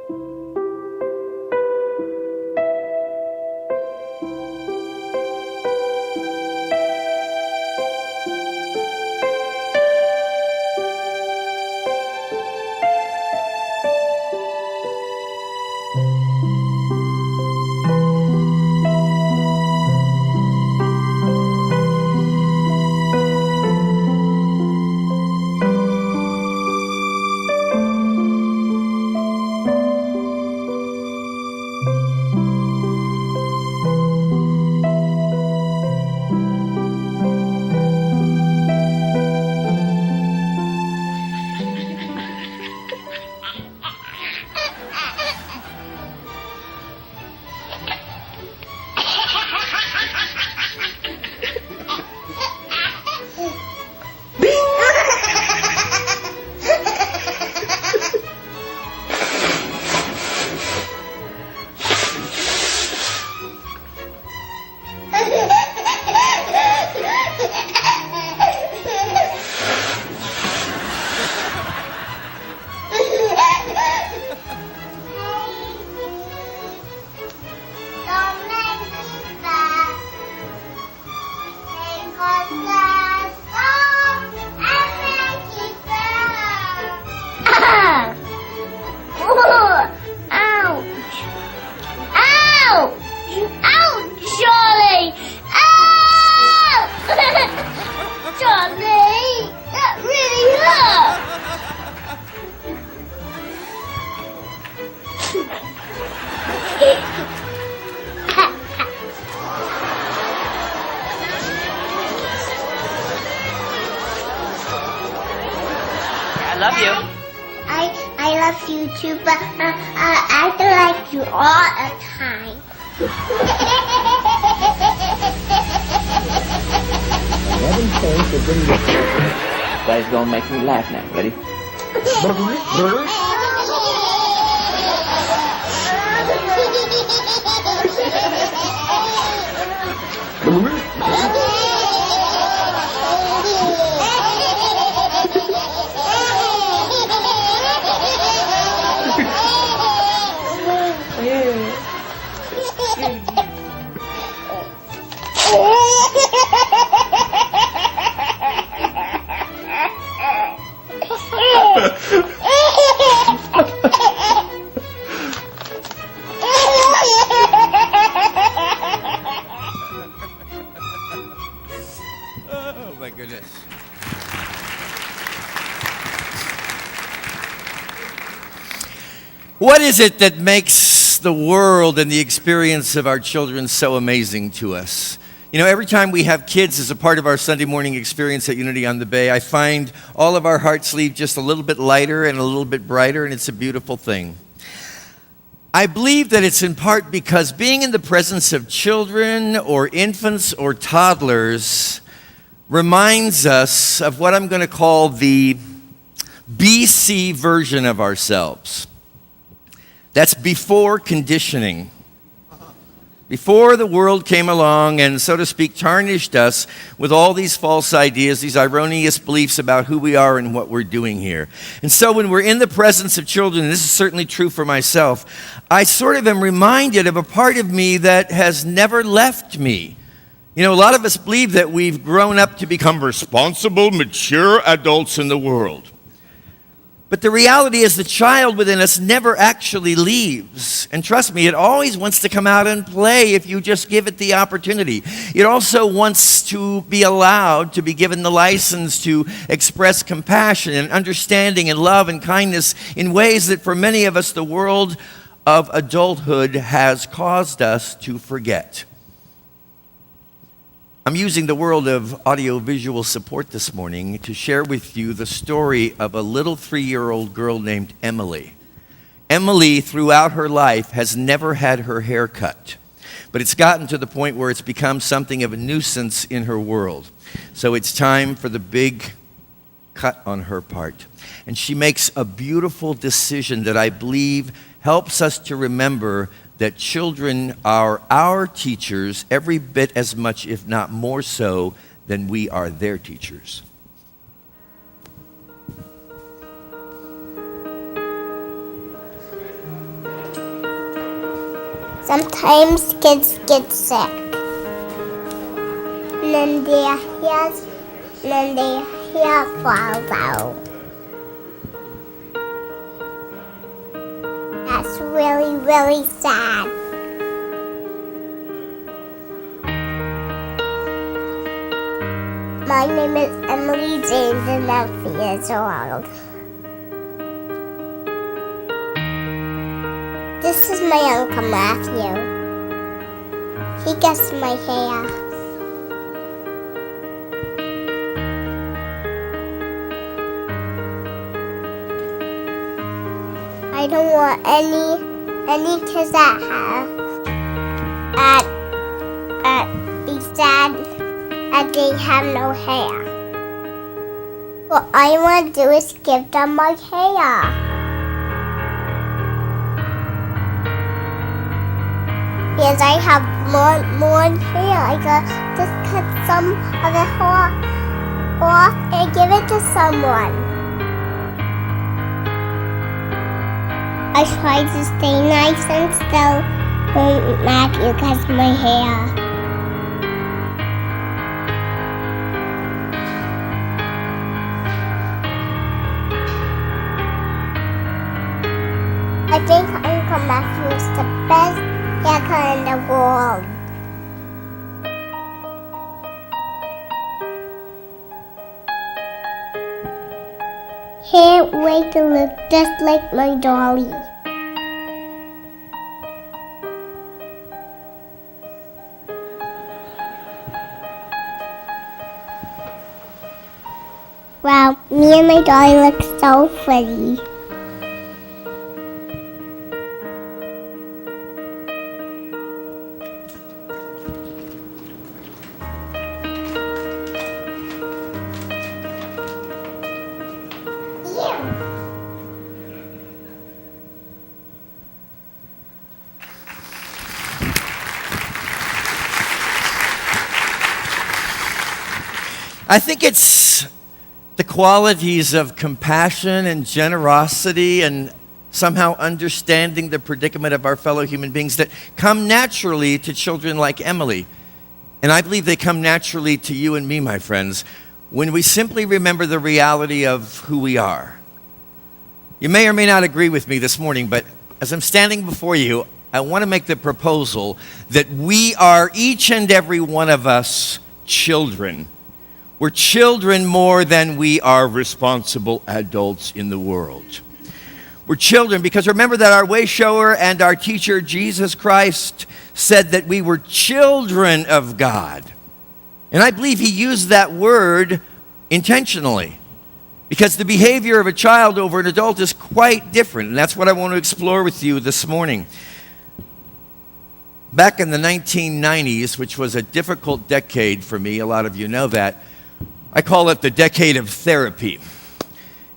I love you. I love you too, but I don't like you all the time. 11 points will bring you. Guys, don't make me laugh now. Ready? Oh my goodness. What is it that makes the world and the experience of our children so amazing to us? You know, every time we have kids as a part of our Sunday morning experience at Unity on the Bay, I find all of our hearts leave just a little bit lighter and a little bit brighter, and it's a beautiful thing. I believe that it's in part because being in the presence of children or infants or toddlers reminds us of what I'm going to call the BC version of ourselves. That's before conditioning. Before the world came along and, so to speak, tarnished us with all these false ideas, these erroneous beliefs about who we are and what we're doing here. And so when we're in the presence of children, and this is certainly true for myself, I sort of am reminded of a part of me that has never left me. You know, a lot of us believe that we've grown up to become responsible, mature adults in the world. But the reality is the child within us never actually leaves. And trust me, it always wants to come out and play if you just give it the opportunity. It also wants to be allowed to be given the license to express compassion and understanding and love and kindness in ways that for many of us the world of adulthood has caused us to forget. I'm using the world of audio-visual support this morning to share with you the story of a little 3-year-old girl named Emily. Emily, throughout her life, has never had her hair cut, but it's gotten to the point where it's become something of a nuisance in her world. So it's time for the big cut on her part. And she makes a beautiful decision that I believe helps us to remember that children are our teachers every bit as much, if not more so, than we are their teachers. Sometimes kids get sick. And then their hair falls out. That's really, really sad. My name is Emily James and I'm 3 years old. This is my Uncle Matthew. He gets my hair. I don't want any kids that be sad that they have no hair. What I want to do is give them my hair. Because I have more hair, I can just cut some of the hair off and give it to someone. I try to stay nice and still when Matthew cuts my hair. I think Uncle Matthew is the best haircut in the world. Can't wait to look just like my dolly. Wow, me and my dolly look so pretty. I think it's the qualities of compassion and generosity and somehow understanding the predicament of our fellow human beings that come naturally to children like Emily. And I believe they come naturally to you and me, my friends, when we simply remember the reality of who we are. You may or may not agree with me this morning, but as I'm standing before you, I want to make the proposal that we are, each and every one of us, children. We're children more than we are responsible adults in the world. We're children because remember that our way shower and our teacher, Jesus Christ, said that we were children of God. And I believe he used that word intentionally because the behavior of a child over an adult is quite different. And that's what I want to explore with you this morning. Back in the 1990s, which was a difficult decade for me, a lot of you know that, I call it the decade of therapy.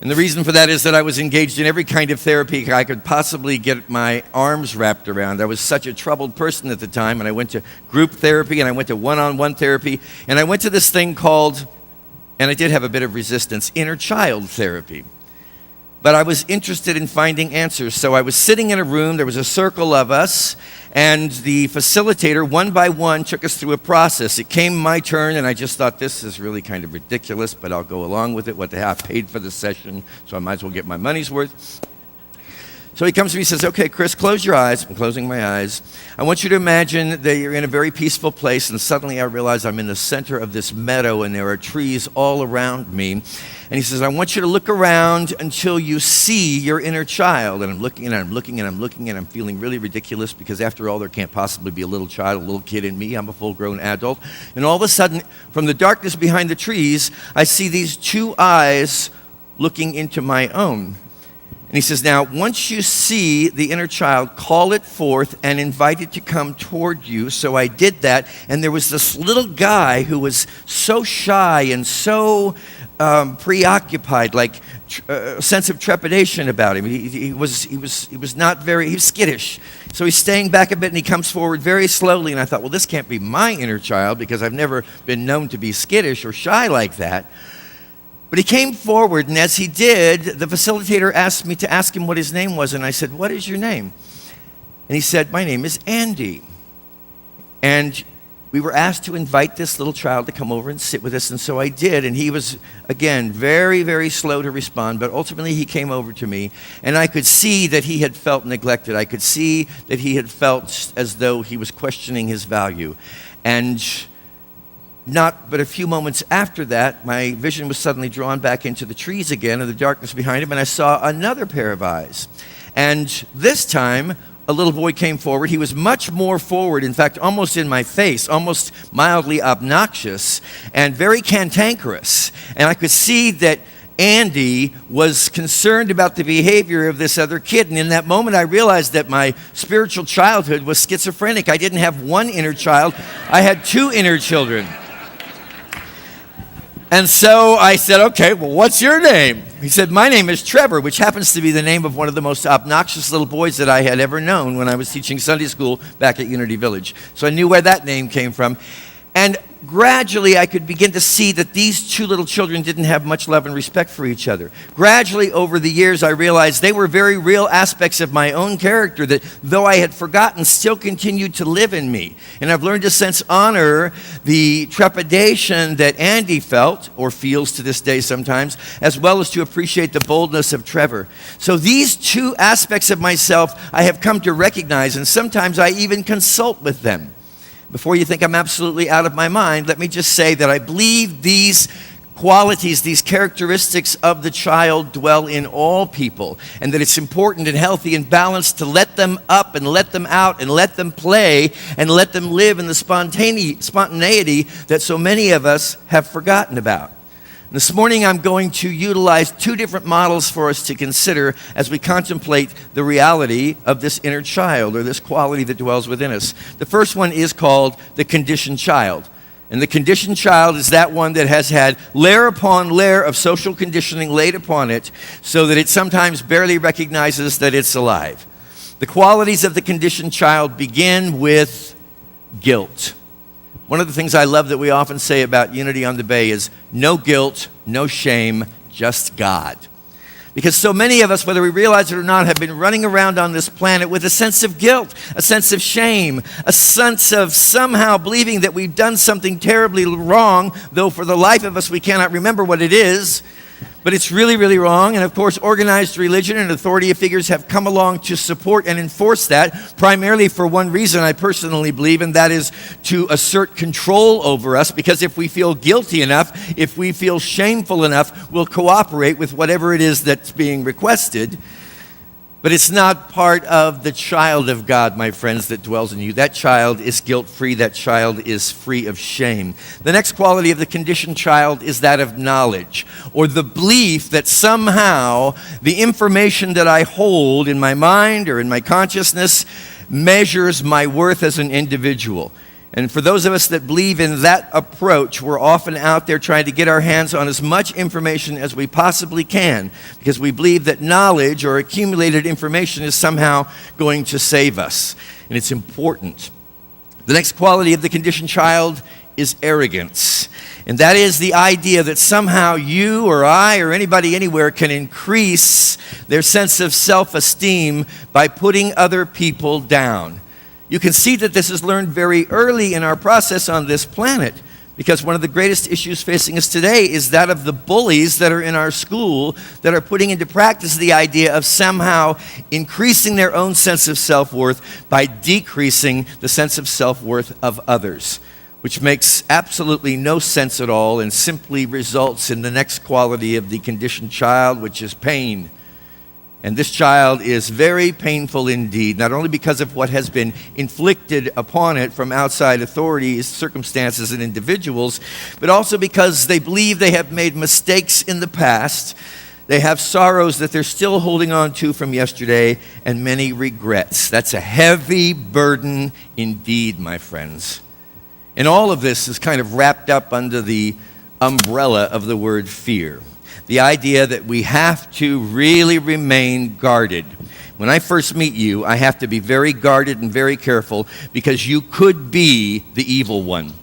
And the reason for that is that I was engaged in every kind of therapy I could possibly get my arms wrapped around. I was such a troubled person at the time, and I went to group therapy, and I went to one-on-one therapy, and I went to this thing called, and I did have a bit of resistance, inner child therapy. But I was interested in finding answers. So I was sitting in a room, there was a circle of us, and the facilitator, one by one, took us through a process. It came my turn, and I just thought, this is really kind of ridiculous, but I'll go along with it. What the hell, I paid for the session, so I might as well get my money's worth. So he comes to me and says, okay, Chris, close your eyes. I'm closing my eyes. I want you to imagine that you're in a very peaceful place, and suddenly I realize I'm in the center of this meadow, and there are trees all around me. And he says, I want you to look around until you see your inner child. And I'm looking, and I'm looking, and I'm looking, and I'm feeling really ridiculous because after all, there can't possibly be a little child, a little kid in me. I'm a full-grown adult. And all of a sudden, from the darkness behind the trees, I see these two eyes looking into my own. And he says, now, once you see the inner child, call it forth and invite it to come toward you. So I did that, and there was this little guy who was so shy and so preoccupied, like a sense of trepidation about him. He was not very, he was skittish. So he's staying back a bit, and he comes forward very slowly, and I thought, well, this can't be my inner child because I've never been known to be skittish or shy like that. But he came forward, and as he did, the facilitator asked me to ask him what his name was, and I said, what is your name? And he said, "My name is Andy." And we were asked to invite this little child to come over and sit with us, and so I did. And he was, again, very, very slow to respond, but ultimately he came over to me, and I could see that he had felt neglected. I could see that he had felt as though he was questioning his value. And not but a few moments after that, my vision was suddenly drawn back into the trees again and the darkness behind him, and I saw another pair of eyes. And this time, a little boy came forward. He was much more forward, in fact, almost in my face, almost mildly obnoxious and very cantankerous. And I could see that Andy was concerned about the behavior of this other kid. And in that moment, I realized that my spiritual childhood was schizophrenic. I didn't have one inner child. I had two inner children. And so I said, "Okay, well, what's your name?" He said, "My name is Trevor," which happens to be the name of one of the most obnoxious little boys that I had ever known when I was teaching Sunday school back at Unity Village. So I knew where that name came from. And gradually, I could begin to see that these two little children didn't have much love and respect for each other. Gradually, over the years, I realized they were very real aspects of my own character that, though I had forgotten, still continued to live in me. And I've learned to sense honor the trepidation that Andy felt, or feels to this day sometimes, as well as to appreciate the boldness of Trevor. So these two aspects of myself I have come to recognize, and sometimes I even consult with them. Before you think I'm absolutely out of my mind, let me just say that I believe these qualities, these characteristics of the child dwell in all people, and that it's important and healthy and balanced to let them up and let them out and let them play and let them live in the spontaneity that so many of us have forgotten about. This morning, I'm going to utilize two different models for us to consider as we contemplate the reality of this inner child, or this quality that dwells within us. The first one is called the conditioned child. And the conditioned child is that one that has had layer upon layer of social conditioning laid upon it so that it sometimes barely recognizes that it's alive. The qualities of the conditioned child begin with guilt. One of the things I love that we often say about Unity on the Bay is no guilt, no shame, just God. Because so many of us, whether we realize it or not, have been running around on this planet with a sense of guilt, a sense of shame, a sense of somehow believing that we've done something terribly wrong, though for the life of us we cannot remember what it is. But it's really, really wrong. And of course, organized religion and authority figures have come along to support and enforce that, primarily for one reason, I personally believe, and that is to assert control over us. Because if we feel guilty enough, if we feel shameful enough, we'll cooperate with whatever it is that's being requested. But it's not part of the child of God, my friends, that dwells in you. That child is guilt-free. That child is free of shame. The next quality of the conditioned child is that of knowledge, or the belief that somehow the information that I hold in my mind or in my consciousness measures my worth as an individual. And for those of us that believe in that approach, we're often out there trying to get our hands on as much information as we possibly can, because we believe that knowledge or accumulated information is somehow going to save us. And it's important. The next quality of the conditioned child is arrogance. And that is the idea that somehow you or I or anybody anywhere can increase their sense of self-esteem by putting other people down. You can see that this is learned very early in our process on this planet, because one of the greatest issues facing us today is that of the bullies that are in our school that are putting into practice the idea of somehow increasing their own sense of self-worth by decreasing the sense of self-worth of others, which makes absolutely no sense at all and simply results in the next quality of the conditioned child, which is pain. And this child is very painful indeed, not only because of what has been inflicted upon it from outside authorities, circumstances, and individuals, but also because they believe they have made mistakes in the past. They have sorrows that they're still holding on to from yesterday, and many regrets. That's a heavy burden indeed, my friends. And all of this is kind of wrapped up under the umbrella of the word fear. The idea that we have to really remain guarded. When I first meet you, I have to be very guarded and very careful, because you could be the evil one.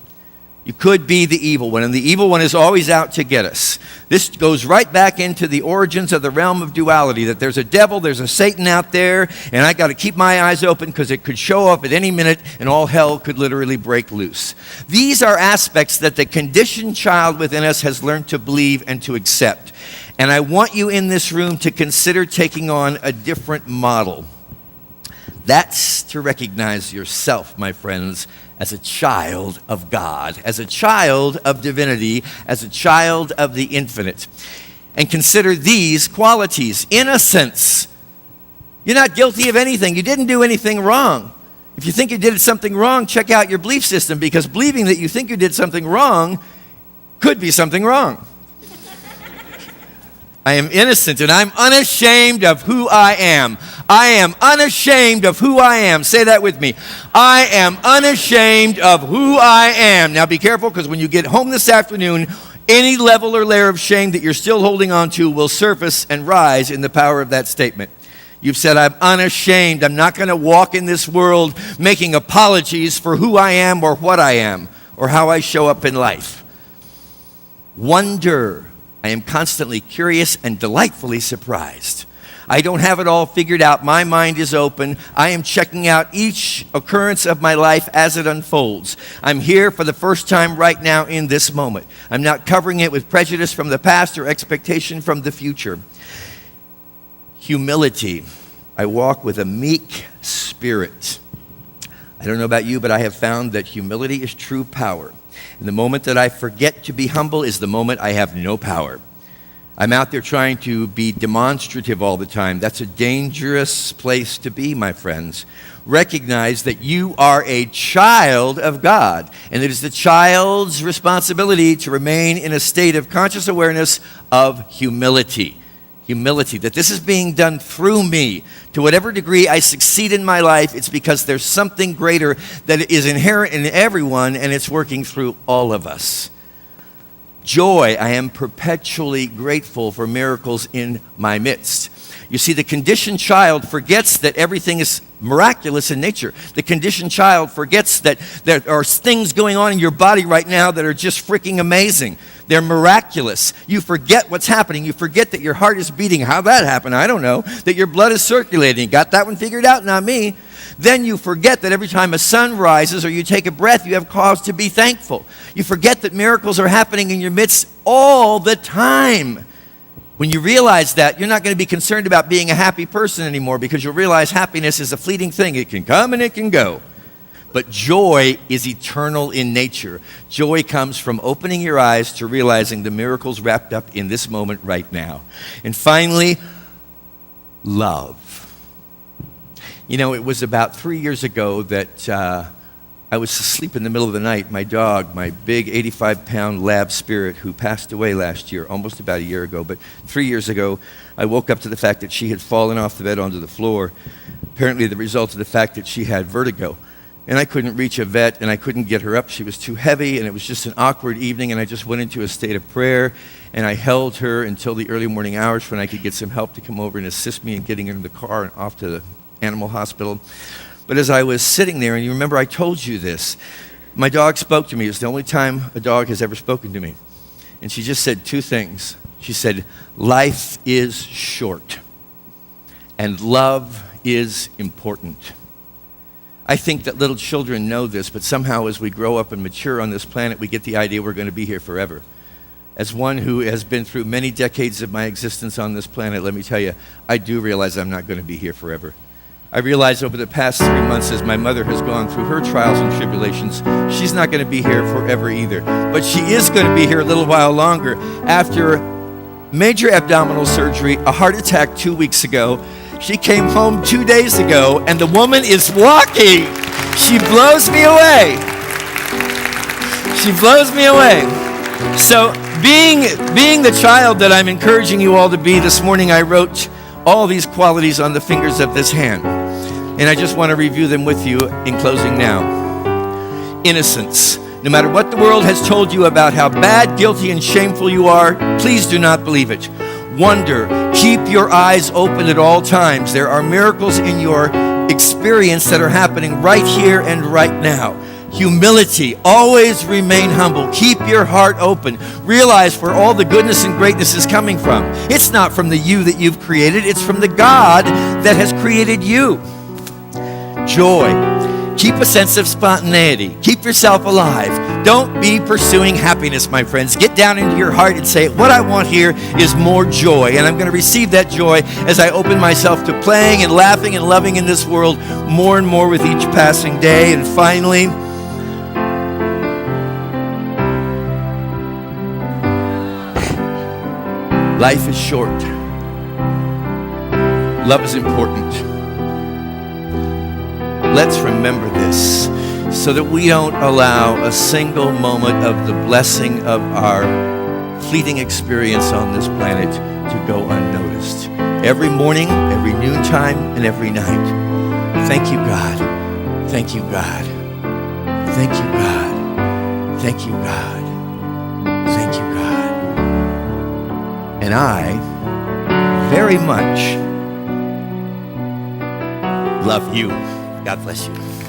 You could be the evil one, and the evil one is always out to get us. This goes right back into the origins of the realm of duality, that there's a devil, there's a Satan out there, and I got to keep my eyes open because it could show up at any minute and all hell could literally break loose. These are aspects that the conditioned child within us has learned to believe and to accept. And I want you in this room to consider taking on a different model. That's to recognize yourself, my friends, as a child of God, as a child of divinity, as a child of the infinite. And consider these qualities. Innocence. You're not guilty of anything. You didn't do anything wrong. If you think you did something wrong, check out your belief system, because believing that you think you did something wrong could be something wrong. I am innocent and I'm unashamed of who I am. I am unashamed of who I am. Say that with me. I am unashamed of who I am. Now be careful, because when you get home this afternoon, any level or layer of shame that you're still holding on to will surface and rise in the power of that statement. You've said, I'm unashamed. I'm not going to walk in this world making apologies for who I am or what I am or how I show up in life. Wonder. I am constantly curious and delightfully surprised. I don't have it all figured out. My mind is open. I am checking out each occurrence of my life as it unfolds. I'm here for the first time right now in this moment. I'm not covering it with prejudice from the past or expectation from the future. Humility. I walk with a meek spirit. I don't know about you, but I have found that humility is true power. And the moment that I forget to be humble is the moment I have no power. I'm out there trying to be demonstrative all the time. That's a dangerous place to be, my friends. Recognize that you are a child of God, and it is the child's responsibility to remain in a state of conscious awareness of humility. Humility, that this is being done through me. To whatever degree I succeed in my life, it's because there's something greater that is inherent in everyone, and it's working through all of us. Joy, I am perpetually grateful for miracles in my midst. You see, the conditioned child forgets that everything is miraculous in nature. The conditioned child forgets that there are things going on in your body right now that are just freaking amazing. They're miraculous. You forget what's happening. You forget that your heart is beating. How'd that happen? I don't know. That your blood is circulating. Got that one figured out? Not me. Then you forget that every time a sun rises or you take a breath, you have cause to be thankful. You forget that miracles are happening in your midst all the time. When you realize that, you're not going to be concerned about being a happy person anymore, because you'll realize happiness is a fleeting thing. It can come and it can go. But joy is eternal in nature. Joy comes from opening your eyes to realizing the miracles wrapped up in this moment right now. And finally, love. You know, it was about 3 years ago that I was asleep in the middle of the night. My dog, my big 85-pound lab spirit, who passed away last year, almost about a year ago, but 3 years ago, I woke up to the fact that she had fallen off the bed onto the floor, apparently the result of the fact that she had vertigo. And I couldn't reach a vet, and I couldn't get her up. She was too heavy, and it was just an awkward evening, and I just went into a state of prayer, and I held her until the early morning hours when I could get some help to come over and assist me in getting her in the car and off to the animal hospital. But as I was sitting there, and you remember I told you this, my dog spoke to me. It's the only time a dog has ever spoken to me. And she just said two things. She said, life is short, and love is important. I think that little children know this, but somehow as we grow up and mature on this planet, we get the idea we're going to be here forever. As one who has been through many decades of my existence on this planet, let me tell you, I do realize I'm not going to be here forever. I realized over the past 3 months, as my mother has gone through her trials and tribulations, she's not going to be here forever either. But she is going to be here a little while longer. After major abdominal surgery, a heart attack 2 weeks ago, she came home 2 days ago, and the woman is walking. She blows me away. She blows me away. So being the child that I'm encouraging you all to be, this morning I wrote all these qualities on the fingers of this hand. And I just want to review them with you in closing now. Innocence. No matter what the world has told you about how bad, guilty, and shameful you are, please do not believe it. Wonder. Keep your eyes open at all times. There are miracles in your experience that are happening right here and right now. Humility. Always remain humble. Keep your heart open. Realize where all the goodness and greatness is coming from. It's not from the you that you've created. It's from the God that has created you. Joy. Keep a sense of spontaneity. Keep yourself alive. Don't be pursuing happiness, my friends. Get down into your heart and say, what I want here is more joy. And I'm going to receive that joy as I open myself to playing and laughing and loving in this world more and more with each passing day. And finally, life is short. Love is important. Let's remember this so that we don't allow a single moment of the blessing of our fleeting experience on this planet to go unnoticed. Every morning, every noontime, and every night. Thank you, God. Thank you, God. Thank you, God. Thank you, God. Thank you, God. And I very much love you. God bless you.